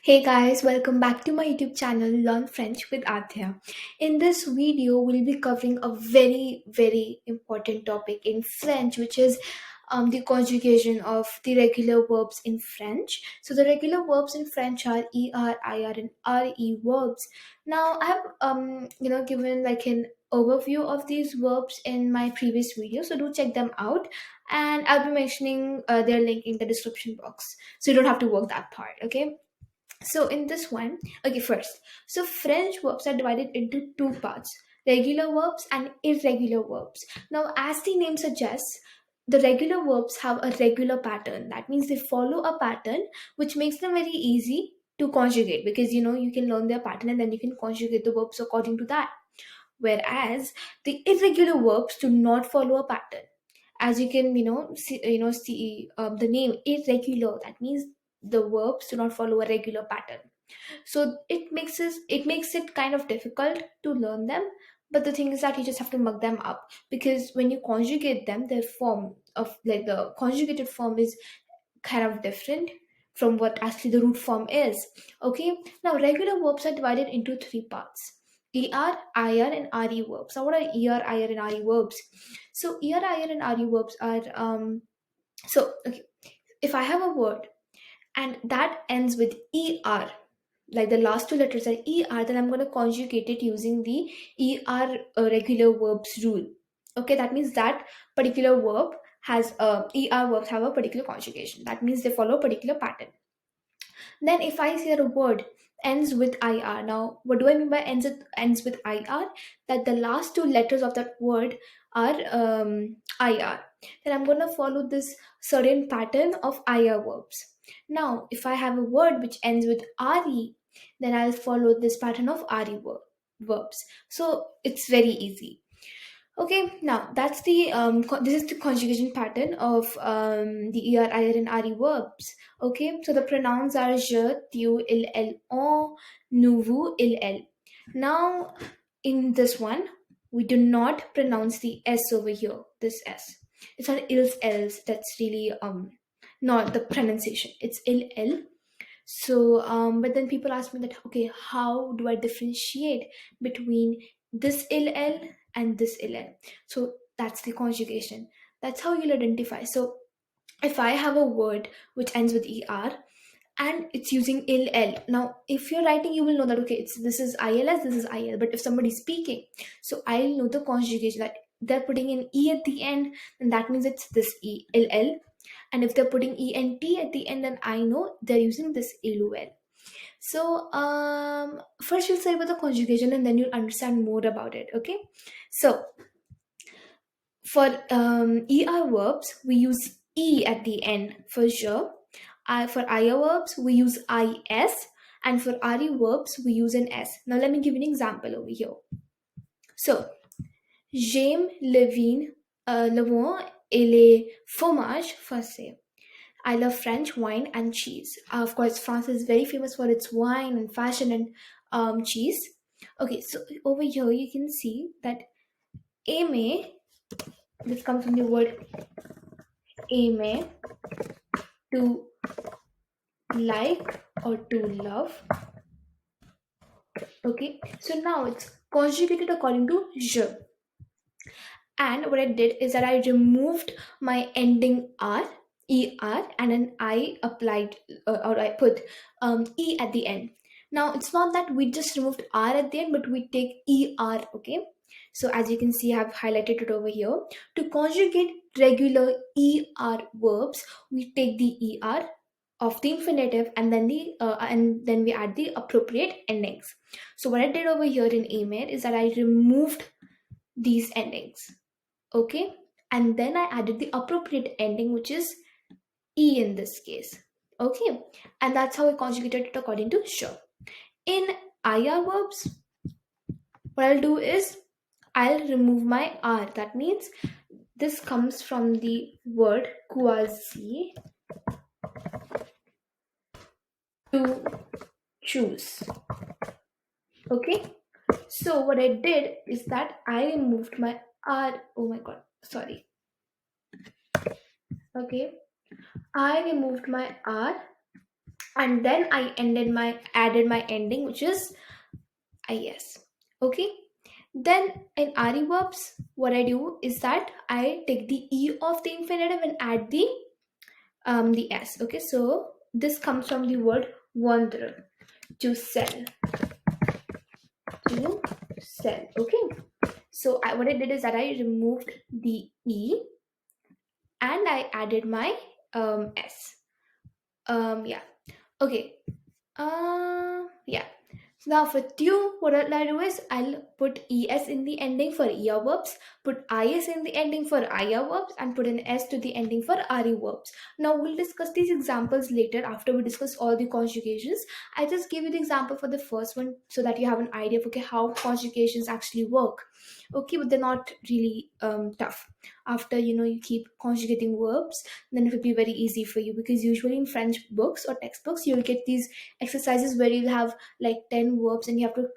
Hey guys, welcome back to my YouTube channel Learn French with Adhya. In this video, we'll be covering a very important topic in French, which is the conjugation of the regular verbs in French. So the regular verbs in French are er, ir, and re verbs. Now I have given like an overview of these verbs in my previous video, so do check them out, and I'll be mentioning their link in the description box, so you don't have to work that part. Okay, so in this one, okay, first, so French verbs are divided into two parts: regular verbs and irregular verbs. Now, as the name suggests, the regular verbs have a regular pattern. That means they follow a pattern which makes them very easy to conjugate, because you can learn their pattern and then you can conjugate the verbs according to that. Whereas the irregular verbs do not follow a pattern. As you can see the name irregular, that means the verbs do not follow a regular pattern, so it makes it kind of difficult to learn them. But the thing is that you just have to mug them up, because when you conjugate them, their form of, like, the conjugated form is kind of different from what actually the root form is. Okay, now regular verbs are divided into three parts: er, ir, and re verbs. Now what are er, ir, and re verbs? So er, ir, and re verbs are okay, if I have a word and that ends with er, like the last two letters are er, then I'm going to conjugate it using the er regular verbs rule. Okay, that means that particular verb has er verbs have a particular conjugation. That means they follow a particular pattern. Then if I say a word ends with ir, now what do I mean by ends with ir? That the last two letters of that word are ir. Then I'm going to follow this certain pattern of ir verbs. Now, if I have a word which ends with re, then I'll follow this pattern of verbs. So it's very easy. Okay, now that's the this is the conjugation pattern of the er, ir, and re verbs. Okay, so the pronouns are je, tu, il, elle, on, nous, vous, il, elle. Now, in this one, we do not pronounce the s over here. This s. It's not ils, else. That's really not the pronunciation. It's il, el. So, but then people ask me that, okay, how do I differentiate between this ill and this ill? So that's the conjugation. That's how you'll identify. So if I have a word which ends with er and it's using ill, now if you're writing, you will know that, okay, this is ils, this is il. But if somebody's speaking, so I'll know the conjugation, that they're putting an e at the end, then that means it's this ill. And if they're putting ent at the end, then I know they're using this ilul. So first we'll say about the conjugation and then you'll understand more about it. Okay, so for er verbs we use e at the end for sure. For ir verbs we use is, and for re verbs we use an s. Now let me give you an example over here. So j'aime le vin et les fromages français. I love French wine and cheese. Of course, France is very famous for its wine and fashion and cheese. Okay, so over here you can see that aimer, this comes from the word aimer, to like or to love. Okay, so now it's conjugated according to je. And what I did is that I removed my ending r, er, and then I applied or I put e at the end. Now it's not that we just removed r at the end, but we take er. Okay, so as you can see, I have highlighted it over here. To conjugate regular er verbs, we take the er of the infinitive, and then we add the appropriate endings. So what I did over here in aimer is that I removed these endings. Okay, and then I added the appropriate ending, which is e in this case. Okay, and that's how I conjugated it according to sure. In ir verbs, what I'll do is I'll remove my r. That means this comes from the word quasi, to choose. Okay, so what I did is that I removed my r. Oh my god, sorry. Okay, I removed my r and then I added my ending, which is is. Okay. Then in RE verbs, what I do is that I take the E of the infinitive and add the S. Okay, so this comes from the word wander, to sell, to sell. Okay, so what I did is that I removed the E and I added my S. Yeah. Okay. Yeah. So now for two, what I'll do is I'll put es in the ending for er verbs, put is in the ending for ir verbs, and put an s to the ending for re verbs. Now we'll discuss these examples later after we discuss all the conjugations. I just gave you the example for the first one so that you have an idea of okay how conjugations actually work. Okay, but they're not really tough. After you keep conjugating verbs, then it will be very easy for you, because usually in French books or textbooks you'll get these exercises where you'll have like 10 verbs and you have to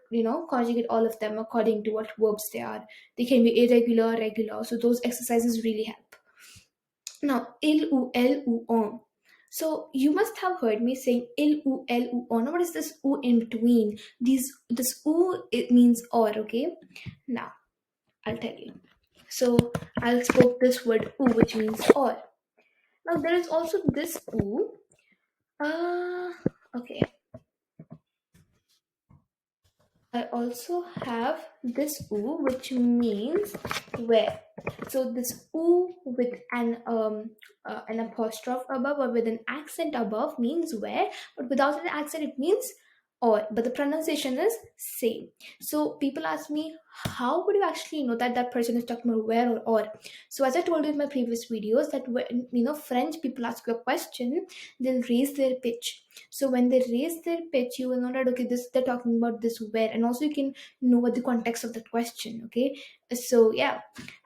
conjugate all of them according to what verbs they are. They can be irregular, regular, so those exercises really help. Now il ou el ou on, so you must have heard me saying il ou el ou on. Now what is this ou in between these? This ou, it means or. Okay, now I'll tell you. So I'll spoke this word ou, which means or. Now there is also this oo. Okay. I also have this oo, which means where. So this oo with an apostrophe above or with an accent above means where, but without an accent it means or. But the pronunciation is same. So people ask me, how would you actually know that that person is talking about where or or? So as I told you in my previous videos, that when French people ask you a question, they'll raise their pitch. So when they raise their pitch, you will know that okay, this they're talking about this where, and also you can know what the context of that question. Okay, so yeah,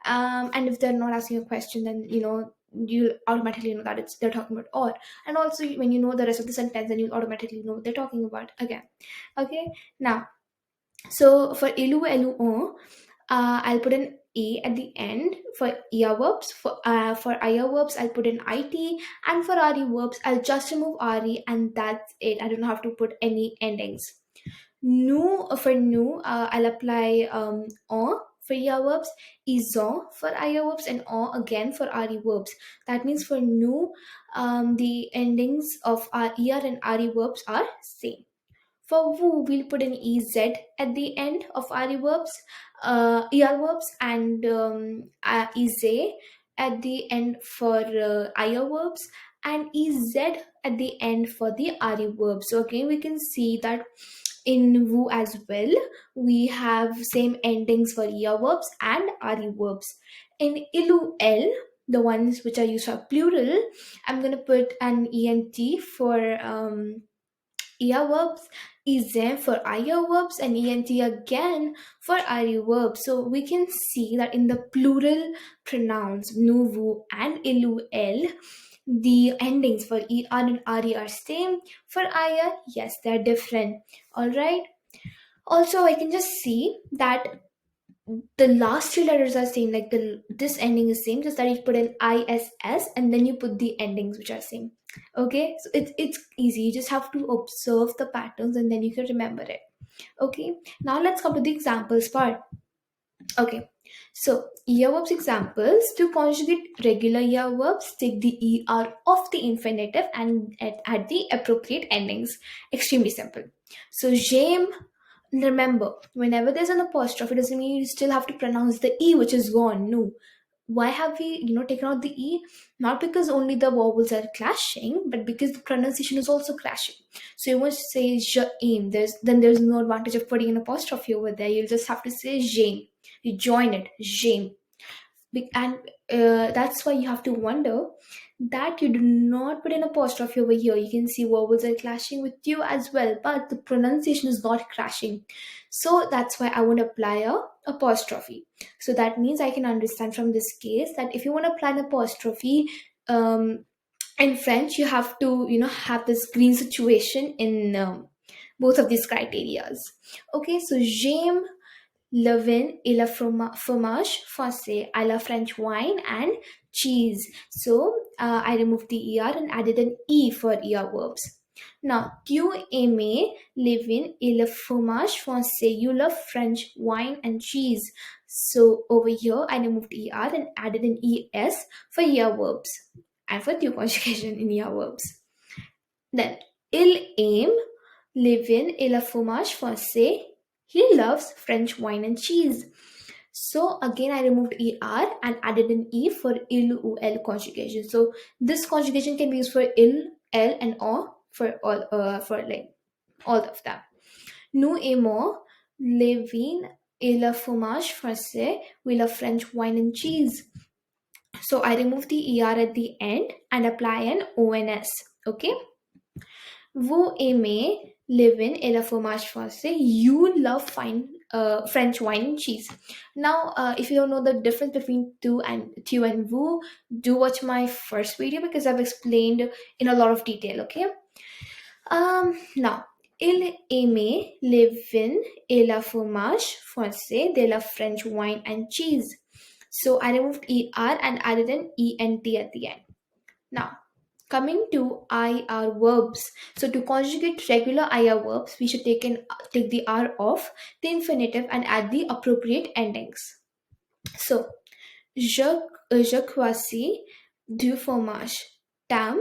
and if they're not asking a question, then you automatically know that they're talking about or. And also when you know the rest of the sentence, then you automatically know what they're talking about again. Okay, now so for ilu elu on, I'll put an a at the end for earverbs. For earverbs, I'll put an it, and for re verbs, I'll just remove re, and that's it. I don't have to put any endings. Nu for nu, I'll apply on for earverbs, ison for earverbs, and on again for re verbs. That means for nu, the endings of our ear and re verbs are same. For woo, we'll put an EZ at the end of our verbs, ER verbs, and EZ at the end for IR verbs, and EZ at the end for the RE verbs. So again, we can see that in woo as well, we have same endings for ER verbs and RE verbs. In ilu L, the ones which are used for plural, I'm going to put an ENT for ear verbs, is for IR verbs, and ENT again for IR verbs. So we can see that in the plural pronouns nuvu and ilu l, the endings for ER and RE are same. For IR, yes, they're different. Alright. Also, I can just see that the last three letters are same, like this ending is same, just that you put an ISS and then you put the endings which are same. Okay, so it's easy, you just have to observe the patterns and then you can remember it. Okay, now let's come to the examples part. Okay, so earverbs examples: to conjugate regular earverbs, take the er of the infinitive and add the appropriate endings. Extremely simple. So j'aime. Remember, whenever there's an apostrophe, it doesn't mean you still have to pronounce the E, which is gone. No. Why have we, taken out the E? Not because only the vowels are clashing, but because the pronunciation is also clashing. So you won't say j'aime. There's no advantage of putting an apostrophe over there. You'll just have to say j'aime. You join it, j'aime. And that's why you have to wonder that you do not put an apostrophe over here. You can see vowels are clashing with you as well, but the pronunciation is not crashing. So that's why I won't apply a apostrophe. So that means I can understand from this case that if you want to apply an apostrophe in French, you have to have this green situation in both of these criterias. Okay, so j'aime le vin et le fromage français. I love French wine and cheese. So I removed the ER and added an E for ear verbs. Now, tu aimes le vin et le fromage français. You love French wine and cheese. So over here, I removed er and added an es for year verbs and for tu conjugation in year verbs. Then, il aime le vin et le fromage français. He loves French wine and cheese. So again, I removed er and added an e for il ou el conjugation. So this conjugation can be used for il, el, and o for like all of them. Nous aimons les vins et le fromage français with la French wine and cheese. So I remove the er at the end and apply an ons. Okay. Vous aimez le vin et le fromage français. You love French wine and cheese. Now, if you don't know the difference between tu and vous, do watch my first video because I've explained in a lot of detail. Okay. Now, il aimait le vin et le fromage français de la French wine and cheese. So I removed er and added an ent at the end. Now, coming to IR verbs. So to conjugate regular IR verbs, we should take the R off the infinitive and add the appropriate endings. So, je croisis du fromage. Tam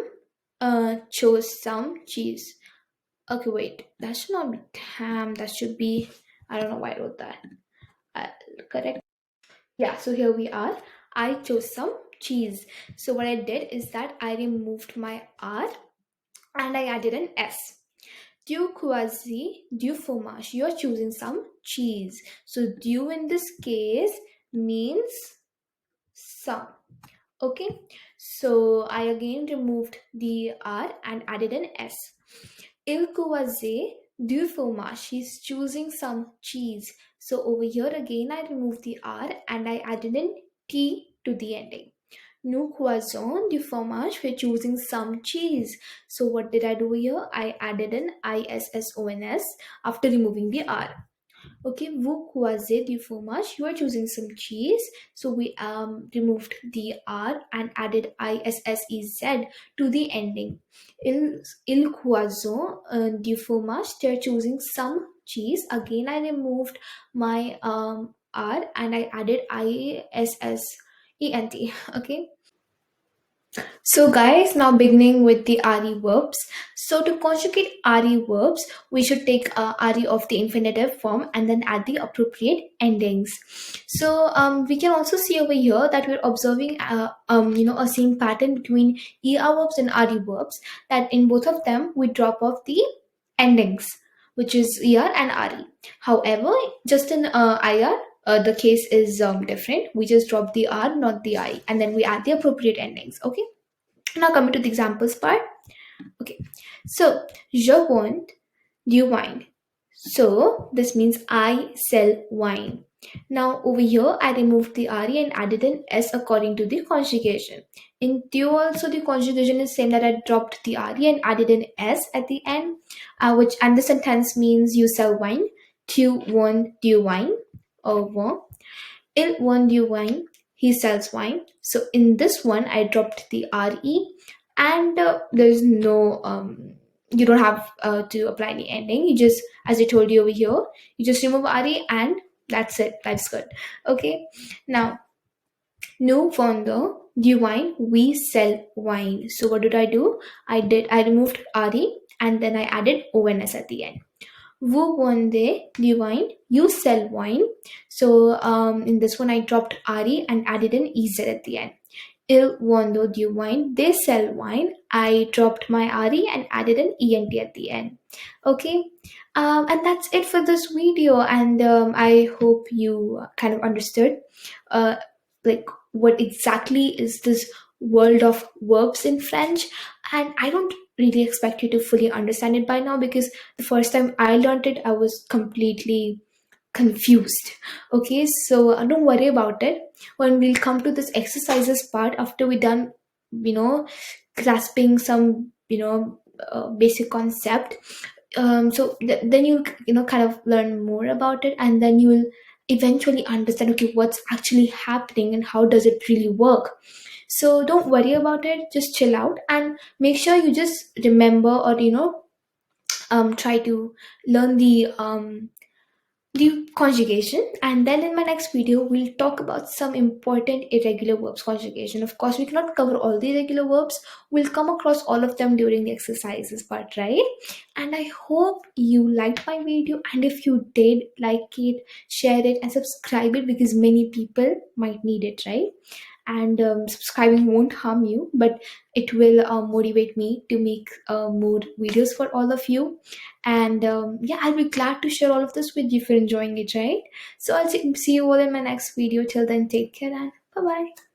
chose some cheese. Okay, wait, that should not be tam. That should be, I don't know why I wrote that. Correct. Yeah, so here we are. I chose some cheese. So what I did is that I removed my R and I added an S. Du croisis du fromage. You're choosing some cheese. So du in this case means some. Okay. So I again removed the R and added an S. Il croisit du fromage. He's choosing some cheese. So over here again I removed the R and I added an T to the ending. Nous croisons du fromage. We're choosing some cheese. So what did I do here? I added an ISSONS after removing the R. Okay, vous croisez du fromage. You are choosing some cheese. So we removed the R and added ISSEZ to the ending. Il croisent du fromage. They are choosing some cheese. Again, I removed my R and I added ISSENT. Okay. So guys, now beginning with the RE verbs. So to conjugate RE verbs, we should take RE of the infinitive form and then add the appropriate endings. So we can also see over here that we're observing a same pattern between ER verbs and RE verbs, that in both of them we drop off the endings, which is ER and RE. However, just in IR, the case is different. We just drop the R, not the I, and then we add the appropriate endings. Okay. Now coming to the examples part. Okay. So, je want du wine. So this means I sell wine. Now over here I removed the RE and added an S according to the conjugation. In tu also the conjugation is same, that I dropped the RE and added an S at the end, and the sentence means you sell wine. Tu want du wine. Or il want du wine. He sells wine. So in this one I dropped the RE and there's no you don't have to apply the ending. You just, as I told you over here, you just remove RE and that's it. That's good. Okay. Now, nous vendons du wine. We sell wine. So what did I do? I removed RE and then I added ONS at the end. Vous vendez du wine. You sell wine. So in this one I dropped RE and added an EZ at the end. Ils vendent du wine. They sell wine. I dropped my RE and added an ENT at the end. Okay. And that's it for this video. And I hope you kind of understood like what exactly is this world of verbs in French. And I don't really expect you to fully understand it by now, because the first time I learned it, I was completely confused. Okay, so don't worry about it. When we'll come to this exercises part, after we done grasping some basic concept, so then you'll kind of learn more about it, and then you will eventually understand, okay, what's actually happening and how does it really work. So don't worry about it, just chill out and make sure you just remember, or try to learn the conjugation, and then in my next video we'll talk about some important irregular verbs conjugation. Of course we cannot cover all the irregular verbs, we'll come across all of them during the exercises part, right? And I hope you liked my video, and if you did, like it, share it, and subscribe it, because many people might need it, right? And subscribing won't harm you, but it will motivate me to make more videos for all of you. And yeah, I'll be glad to share all of this with you if you're enjoying it, right? So I'll see you all in my next video. Till then, take care and bye bye.